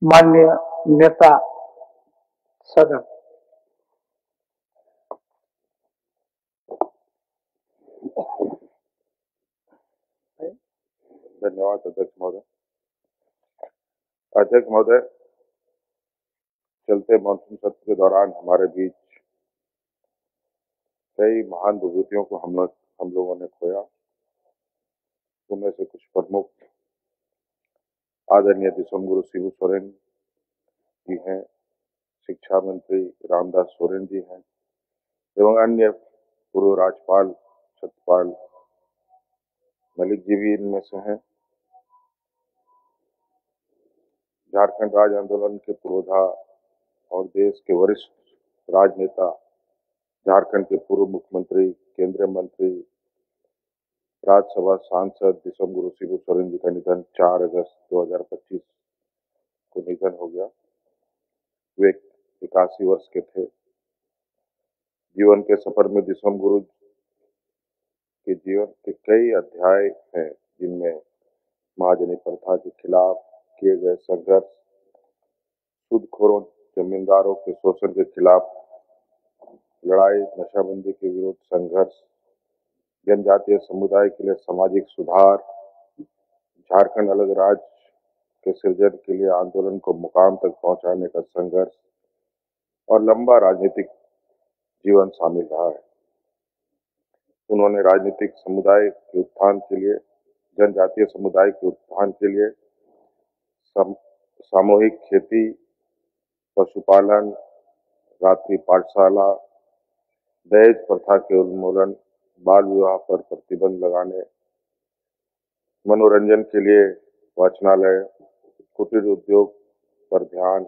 माननीय नेता सदन। धन्यवाद अध्यक्ष महोदय। अध्यक्ष महोदय, चलते मानसून सत्र के दौरान हमारे बीच कई महान विभूतियों को हम लोगों ने खोया। उनमें से कुछ प्रमुख आदरणीय दिसंगुरु शिबू सोरेन जी हैं, शिक्षा मंत्री रामदास सोरेन जी हैं एवं अन्य पूर्व राज्यपाल सत्यपाल मलिक जी भी इनमें से हैं। झारखंड राज्य आंदोलन के पुरोधा और देश के वरिष्ठ राजनेता, झारखंड के पूर्व मुख्यमंत्री, केंद्रीय मंत्री, राज्यसभा सांसद दिसंगुरु शिबू सोरेन जी का निधन 4 अगस्त 2025 को निधन हो गया। वे 81 वर्ष के थे। जीवन के सफर में दिसंगुरु के जीवन के कई अध्याय हैं, जिनमें महाजनी प्रथा के खिलाफ किए गए संघर्ष, सूदखोरों जमींदारों के शोषण के खिलाफ लड़ाई, नशाबंदी के विरुद्ध संघर्ष, जनजातीय समुदाय के लिए सामाजिक सुधार, झारखंड अलग राज्य के सृजन के लिए आंदोलन को मुकाम तक पहुंचाने का संघर्ष और लंबा राजनीतिक जीवन शामिल रहा है। उन्होंने राजनीतिक समुदाय के उत्थान के लिए, जनजातीय समुदाय के उत्थान के लिए सामूहिक खेती, पशुपालन, रात्रि पाठशाला, दहेज प्रथा के उन्मूलन, बाल विवाह पर प्रतिबंध लगाने, मनोरंजन के लिए वाचनालय, कुटीर उद्योग पर ध्यान,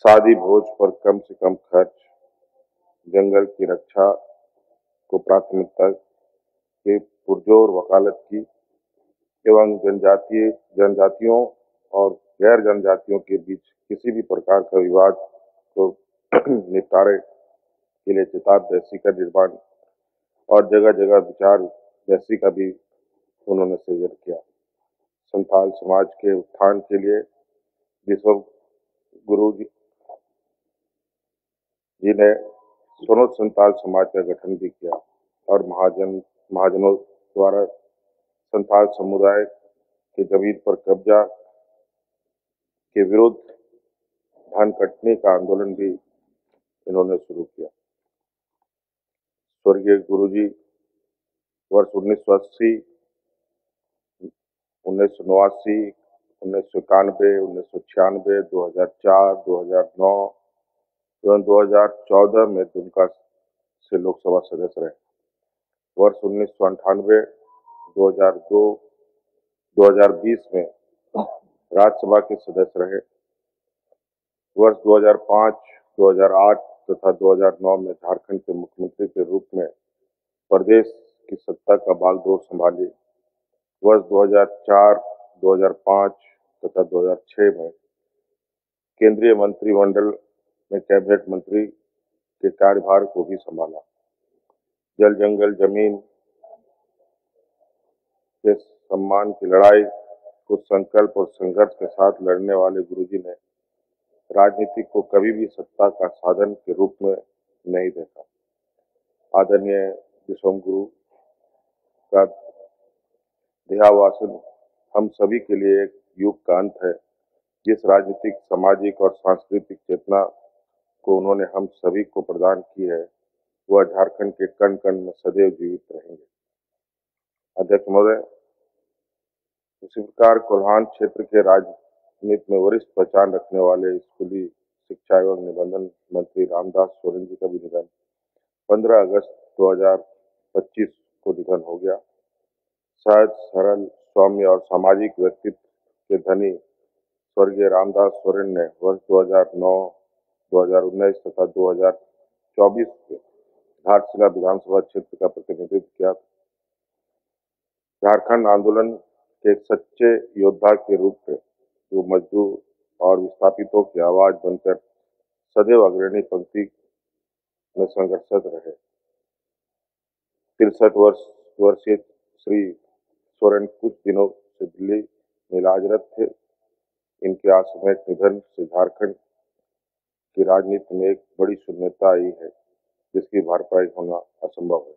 शादी भोज पर कम से कम खर्च, जंगल की रक्षा को प्राथमिकता की पुरजोर वकालत की एवं जनजातियों और गैर जनजातियों के बीच किसी भी प्रकार का विवाद को निपटारे के लिए चिताब जैसी का निर्माण और जगह जगह विचार जैसी का भी उन्होंने सृजन किया। संथाल समाज के उत्थान के लिए विश्व गुरु जी ने सोनोत संथाल समाज का गठन भी किया और महाजनों द्वारा संथाल समुदाय के जमीन पर कब्जा के विरुद्ध धान कटने का आंदोलन भी इन्होंने शुरू किया। स्वर्गीय गुरुजी वर्ष 1980, 1989, 1991, 1996, 2004, 2009 एवं 2014 में दुमका से लोकसभा सदस्य रहे। वर्ष 1998, 2002, 2020 में राज्यसभा के सदस्य रहे। वर्ष 2005, 2008 तथा 2009 में झारखंड के मुख्यमंत्री के रूप में प्रदेश की सत्ता का बागडोर संभाली। वर्ष 2004, 2005 तथा 2006 में केंद्रीय मंत्रिमंडल में कैबिनेट मंत्री के कार्यभार को भी संभाला। जल जंगल जमीन के सम्मान की लड़ाई को संकल्प और संघर्ष के साथ लड़ने वाले गुरुजी ने राजनीति को कभी भी सत्ता का साधन के रूप में नहीं देखा। आदरणीय दिसंगुरु का देहावसान हम सभी के लिए एक युग का अंत है। जिस राजनीतिक, सामाजिक और सांस्कृतिक चेतना को उन्होंने हम सभी को प्रदान की है, वह झारखंड के कण कण में सदैव जीवित रहेंगे। अध्यक्ष महोदय, उसी प्रकार कोल्हान क्षेत्र के राजनीति में वरिष्ठ पहचान रखने वाले स्कूली शिक्षा एवं निबंधन मंत्री रामदास सोरेन जी का भी निधन 15 अगस्त 2025 को निधन हो गया। सहज, सरल, सौम्य और सामाजिक व्यक्तित्व के धनी स्वर्गीय रामदास सोरेन ने वर्ष 2009, 2019 तथा 2024 में घाटशिला विधानसभा क्षेत्र का प्रतिनिधित्व किया। झारखंड आंदोलन के एक सच्चे योद्धा के रूप में जो मजदूर और विस्थापितों की आवाज बनकर सदैव अग्रणी पंक्ति में संघर्षरत रहे। 63 वर्षीय श्री सोरेन कुछ दिनों से दिल्ली में इलाजरत थे। इनके आकस्मिक निधन से झारखंड की राजनीति में एक बड़ी शून्यता आई है, जिसकी भरपाई होना असंभव है।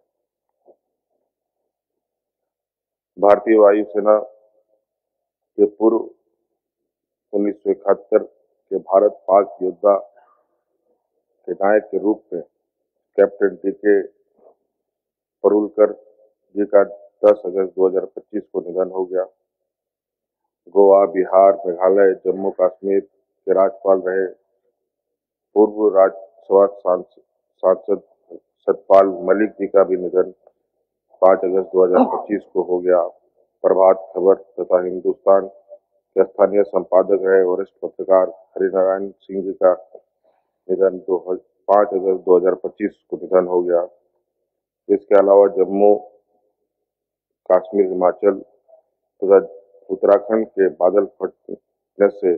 भारतीय वायुसेना के पूर्व 1971 के भारत पाक योद्धा के नायक के रूप में कैप्टन डी.के. परुलकर जी का 10 अगस्त 2025 को निधन हो गया। गोवा, बिहार, मेघालय, जम्मू कश्मीर के राज्यपाल रहे पूर्व राज्यसभा सांसद सतपाल मलिक जी का भी निधन 5 अगस्त 2025 को हो गया। प्रभात खबर तथा हिंदुस्तान के स्थानीय संपादक रहे वरिष्ठ पत्रकार हरिनारायण सिंह जी का निधन 5 अगस्त 2025 को निधन हो गया। इसके अलावा जम्मू कश्मीर, हिमाचल तथा उत्तराखंड के बादल फटने से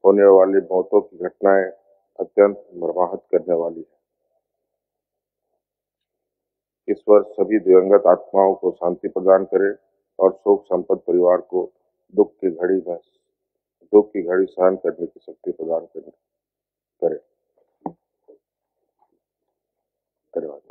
होने वाली मौतों की घटनाएं अत्यंत मर्माहत करने वाली है। ईश्वर सभी दिवंगत आत्माओं को शांति प्रदान करे और शोक संपन्न परिवार को दुख की घड़ी सहन करने की शक्ति प्रदान करे। धन्यवाद।